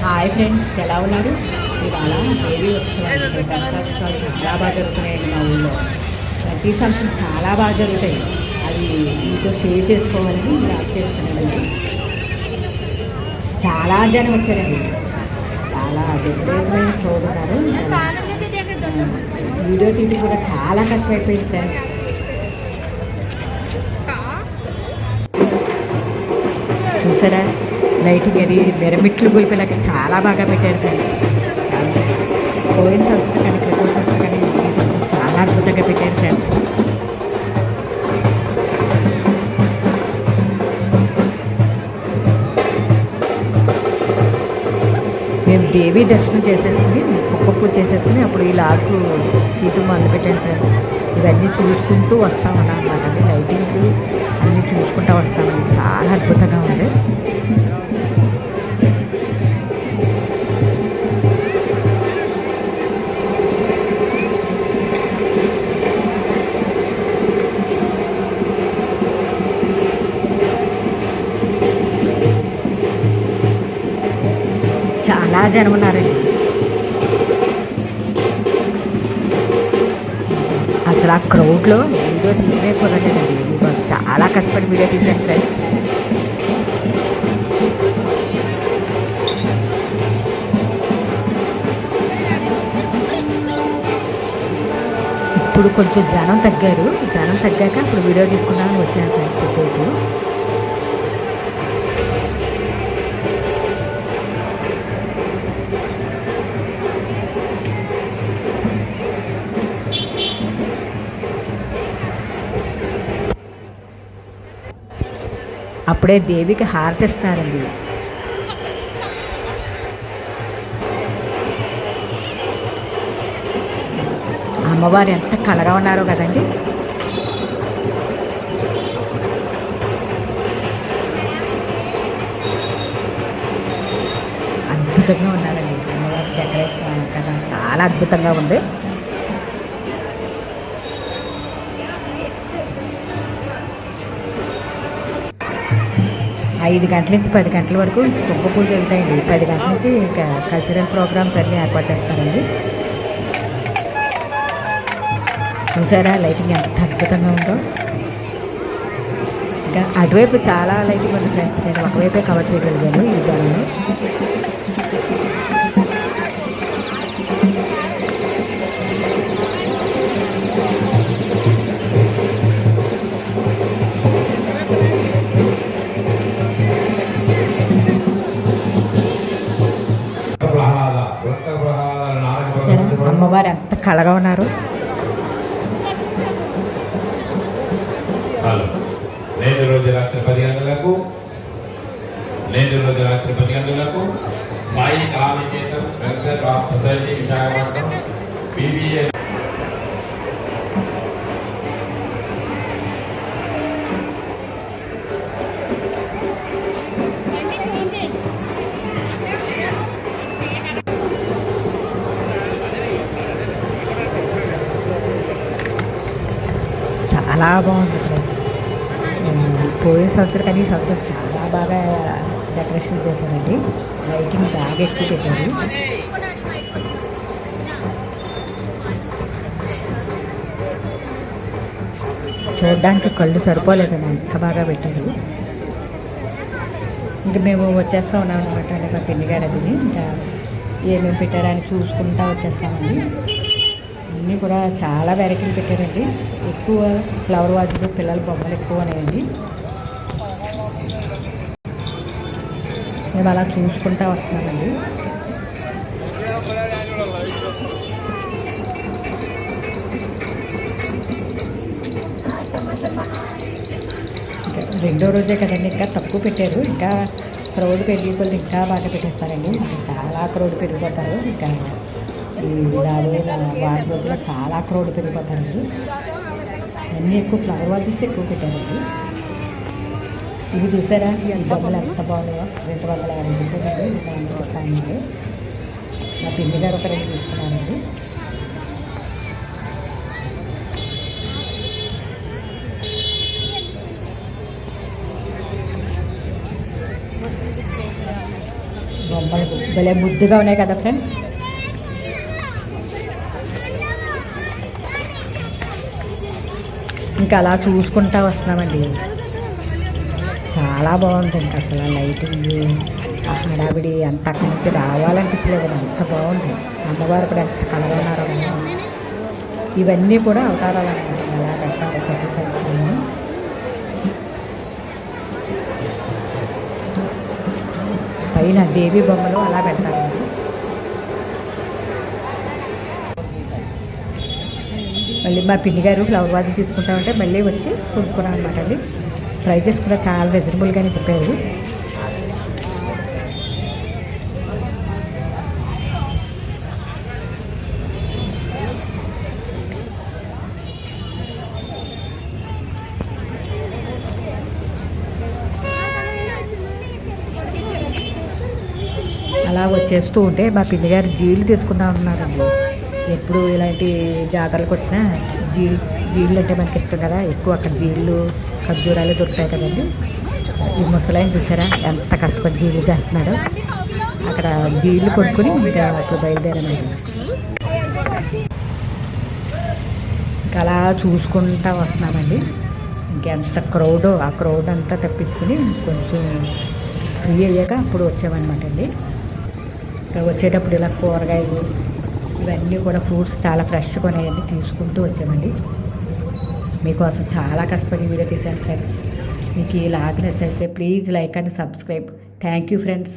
Hi friends, ఎలా ఉన్నారు? ఇవాళ దేవి ఉత్సవాలు దసరా ఉత్సవాలు చాలా బాగా జరుగుతున్నాయండి మా ఊళ్ళో. ప్రతి సంవత్సరం చాలా బాగా జరుగుతాయి. అది మీతో షేర్ చేసుకోవాలని యాడ్ చేస్తున్నానండి. చాలా జనం వచ్చారండి, చాలా విపరీతమైన చూడున్నారు. వీడియో తీయడం కూడా చాలా కష్టమైపోయింది ఫ్రెండ్స్. చూసారా, లైటింగ్ అది మిరమిట్లు గొలిపేలాగా చాలా బాగా పెట్టారు ఫ్రెండ్స్. పోయిన సంవత్సరం కానీ క్రితం సంవత్సరం కానీ ఈ సంవత్సరం చాలా అద్భుతంగా పెట్టారు ఫ్రెండ్స్. మేము దేవి దర్శనం చేసేసుకుని ఒక్క పూజ చేసేసుకుని అప్పుడు ఈ లాకు తీయటం మొదలుపెట్టాను ఫ్రెండ్స్. ఇవన్నీ చూసుకుంటూ వస్తామన్నా అన్నమాట. లైటింగ్ అన్నీ చూసుకుంటూ వస్తామని చాలా అద్భుతంగా ఉంది. చాలా జనం ఉన్నారండి. అసలు ఆ క్రౌడ్లో వీడియో తీయనే కుదరలేదండి. చాలా కష్టపడి వీడియో తీసాను ఫ్రెండ్స్. ఇప్పుడు కొంచెం జనం తగ్గారు. జనం తగ్గాక ఇప్పుడు వీడియో తీసుకున్నామని వచ్చాను ఫ్రెండ్స్. ఇప్పుడు అప్పుడే దేవికి హారతి ఇస్తారండి. అమ్మవారు ఎంత కలగా ఉన్నారో కదండి. అద్భుతంగా ఉన్నారండి. అమ్మవారి డెకరేషన్ కదా చాలా అద్భుతంగా ఉంది. ఐదు గంటల నుంచి 10 గంటల వరకు కుంభ పూజ జరుగుతాయండి. 10 గంటల నుంచి ఇంకా కల్చరల్ ప్రోగ్రామ్స్ అన్నీ ఏర్పాటు చేస్తారండి. చూసారా లైటింగ్ ఎంత అద్భుతంగా ఉందో. ఇంకా అటువైపు చాలా లైటింగ్ ఉంది ఫ్రెండ్స్. నేను ఒకవైపే కవర్ చేయగలిగాను ఈ జనంలో. అమ్మవారు ఎంత కళగా ఉన్నారు. నేటి రోజు రాత్రి 10 గంటలకు Sai Kalaniketan welfare society Visakhapatnam BBA చాలా బాగుంది ఫ్రెండ్స్. పోయిన సంవత్సరం కానీ ఈ సంవత్సరం చాలా బాగా డెకరేషన్ చేశారండి. లైటింగ్ బాగా ఎక్కువ పెట్టారు. చూడడానికి కళ్ళు సరిపోలేదండి, అంత బాగా పెట్టారు. ఇంకా మేము వచ్చేస్తూ ఉన్నాం అనమాట. మా పిల్లిగాడు అది ఇంకా ఏమేమి పెట్టారని చూసుకుంటూ వచ్చేస్తామండి. అన్నీ కూడా చాలా వెరైటీలు పెట్టారండి. ఎక్కువ ఫ్లవర్ వాజులు పిల్లల బొమ్మలు ఎక్కువ అనేవి. మేము అలా చూసుకుంటూ వస్తున్నామండి. రెండో రోజే కదండి, ఇంకా తక్కువ పెట్టారు. ఇంకా క్రౌడ్ పెరిగిపోయి ఇంకా బాగా పెట్టేస్తారండి. చాలా క్రౌడ్ పెరిగిపోతారు. ఇంకా ఈ రాబోయే వారం రోజుల్లో చాలా క్రౌడ్ పెరిగిపోతారండి. అన్నీ ఎక్కువ ఫ్లవర్ వాజెస్ ఎక్కువ పెట్టారండి. ఇవి చూసారా ఈ బొమ్మలు ఎంత బాగున్నాయో. 250 రూపాయలు మా పిన్ని గారు ఒక 2 తీసుకున్నారండి. బొమ్మలు భలే ముద్దుగా ఉన్నాయి కదా ఫ్రెండ్స్. ఇంకా అలా చూసుకుంటా వస్తున్నామండి. చాలా బాగుంది. ఇంకా అసలు లైటింగ్ ఆ హడావిడి అంత అక్కడి నుంచి రావాలనిపించలేదు. అంత బాగుంది. అమ్మవారు కూడా ఎంత కలగన్నారో. ఇవన్నీ కూడా అవతారాలు అన్నమాట. అలా పెట్టాలి ప్రతి సంవత్సరం. పైన దేవి బొమ్మలు అలా పెడతారండి. మళ్ళీ మా పిన్ని గారు ఫ్లవర్ వాజ్ తీసుకుంటామంటే మళ్ళీ వచ్చి కొనుక్కున్నాం అనమాట అండి. ప్రైజెస్ కూడా చాలా రీజనబుల్గానే చెప్పారు. అలా వచ్చేస్తూ ఉంటే మా పిన్ని గారు జీళ్ళు తీసుకుందాం అన్నారండి. ఎప్పుడు ఇలాంటి జాతరలకు వచ్చినా జీళ్ళు అంటే మనకి ఇష్టం కదా. ఎక్కువ అక్కడ జీళ్ళు ఖర్జూరాలు దొరుకుతాయి కదండి. ఈ ముసలాయన చూసారా ఎంత కష్టపడి జీళ్ళు చేస్తున్నాడో. అక్కడ జీళ్ళు కొనుక్కొని ఇంకా అక్కడ బయలుదేరామండి. ఇంకా అలా చూసుకుంటా వస్తున్నామండి. ఇంకెంత క్రౌడో ఆ క్రౌడ్ అంతా తప్పించుకొని కొంచెం ఫ్రీ అయ్యాక అప్పుడు వచ్చామన్నమాట అండి. ఇంకా వచ్చేటప్పుడు ఇలా కూరగాయలు ఇవన్నీ కూడా ఫ్రూట్స్ చాలా ఫ్రెష్గా ఉన్నాయండి. తీసుకుంటూ వచ్చామండి. మీకోసం చాలా కష్టపడి వీడియో తీశాను ఫ్రెండ్స్. మీకు ఈ లాగ్ నచ్చితే please like and subscribe. Thank you friends.